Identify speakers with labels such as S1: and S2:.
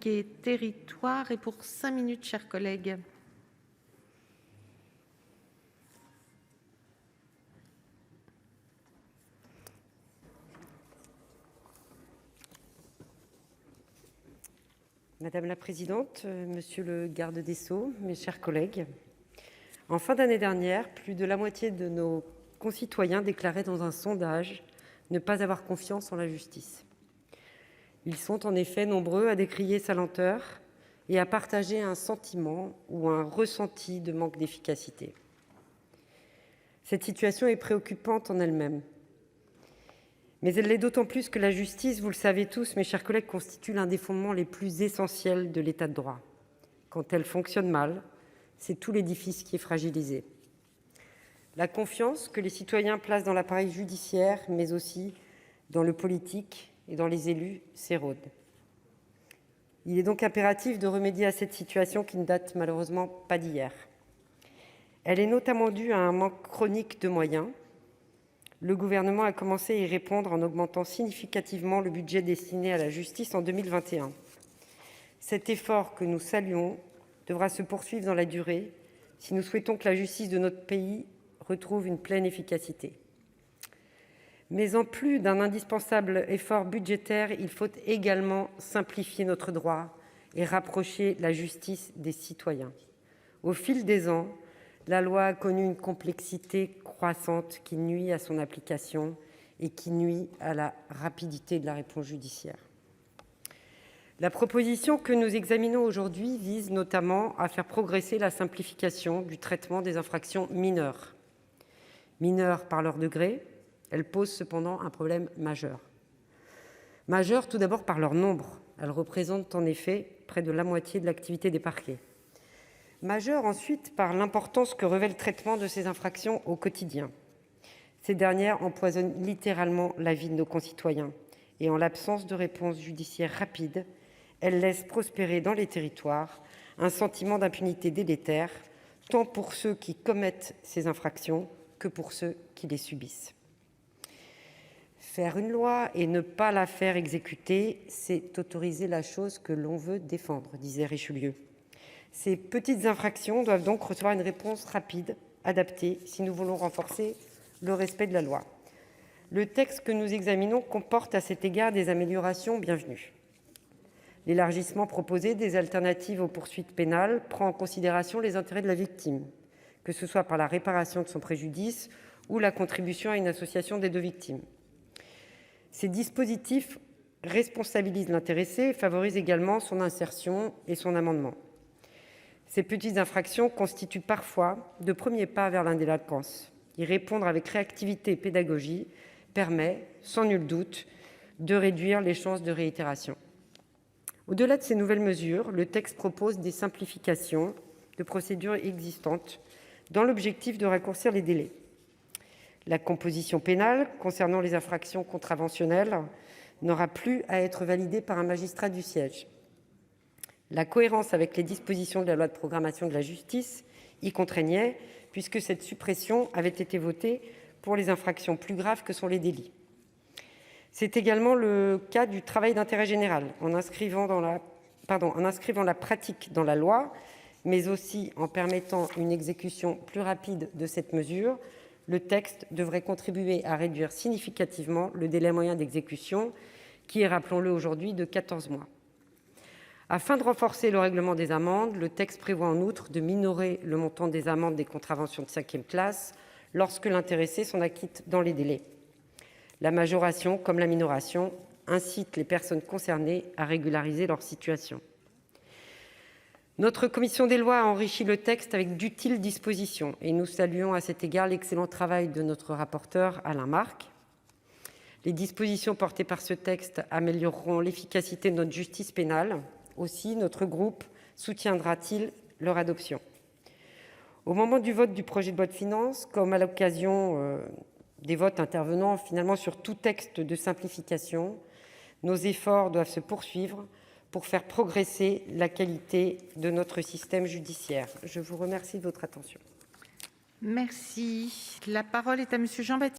S1: et Territoires et pour 5 minutes, chers collègues.
S2: Madame la présidente, monsieur le garde des Sceaux, mes chers collègues, en fin d'année dernière, plus de la moitié de nos concitoyens déclaraient dans un sondage ne pas avoir confiance en la justice. Ils sont en effet nombreux à décrier sa lenteur et à partager un sentiment ou un ressenti de manque d'efficacité. Cette situation est préoccupante en elle-même. Mais elle l'est d'autant plus que la justice, vous le savez tous, mes chers collègues, constitue l'un des fondements les plus essentiels de l'état de droit. Quand elle fonctionne mal, c'est tout l'édifice qui est fragilisé. La confiance que les citoyens placent dans l'appareil judiciaire, mais aussi dans le politique et dans les élus, s'érode. Il est donc impératif de remédier à cette situation qui ne date malheureusement pas d'hier. Elle est notamment due à un manque chronique de moyens. Le gouvernement a commencé à y répondre en augmentant significativement le budget destiné à la justice en 2021. Cet effort que nous saluons devra se poursuivre dans la durée si nous souhaitons que la justice de notre pays retrouve une pleine efficacité. Mais en plus d'un indispensable effort budgétaire, il faut également simplifier notre droit et rapprocher la justice des citoyens. Au fil des ans, la loi a connu une complexité croissante qui nuit à son application et qui nuit à la rapidité de la réponse judiciaire. La proposition que nous examinons aujourd'hui vise notamment à faire progresser la simplification du traitement des infractions mineures. Mineures par leur degré, elles posent cependant un problème majeur. Majeur tout d'abord par leur nombre. Elles représentent en effet près de la moitié de l'activité des parquets. Majeur ensuite par l'importance que revêt le traitement de ces infractions au quotidien. Ces dernières empoisonnent littéralement la vie de nos concitoyens et en l'absence de réponse judiciaire rapide, elles laissent prospérer dans les territoires un sentiment d'impunité délétère, tant pour ceux qui commettent ces infractions que pour ceux qui les subissent. Faire une loi et ne pas la faire exécuter, c'est autoriser la chose que l'on veut défendre, disait Richelieu. Ces petites infractions doivent donc recevoir une réponse rapide, adaptée, si nous voulons renforcer le respect de la loi. Le texte que nous examinons comporte à cet égard des améliorations bienvenues. L'élargissement proposé des alternatives aux poursuites pénales prend en considération les intérêts de la victime, que ce soit par la réparation de son préjudice ou la contribution à une association des deux victimes. Ces dispositifs responsabilisent l'intéressé et favorisent également son insertion et son amendement. Ces petites infractions constituent parfois de premiers pas vers l'indélinquance. Y répondre avec réactivité et pédagogie permet, sans nul doute, de réduire les chances de réitération. Au-delà de ces nouvelles mesures, le texte propose des simplifications de procédures existantes dans l'objectif de raccourcir les délais. La composition pénale concernant les infractions contraventionnelles n'aura plus à être validée par un magistrat du siège. La cohérence avec les dispositions de la loi de programmation de la justice y contraignait, puisque cette suppression avait été votée pour les infractions plus graves que sont les délits. C'est également le cas du travail d'intérêt général, en inscrivant la pratique dans la loi, mais aussi en permettant une exécution plus rapide de cette mesure. Le texte devrait contribuer à réduire significativement le délai moyen d'exécution, qui est, rappelons-le aujourd'hui, de 14 mois. Afin de renforcer le règlement des amendes, le texte prévoit en outre de minorer le montant des amendes des contraventions de 5e classe lorsque l'intéressé s'en acquitte dans les délais. La majoration, comme la minoration, incite les personnes concernées à régulariser leur situation. Notre commission des lois a enrichi le texte avec d'utiles dispositions et nous saluons à cet égard l'excellent travail de notre rapporteur Alain Marc. Les dispositions portées par ce texte amélioreront l'efficacité de notre justice pénale. Aussi, notre groupe soutiendra-t-il leur adoption. Au moment du vote du projet de loi de finances, comme à l'occasion des votes intervenant finalement sur tout texte de simplification, nos efforts doivent se poursuivre pour faire progresser la qualité de notre système judiciaire. Je vous remercie de votre attention.
S1: Merci. La parole est à Monsieur Jean-Baptiste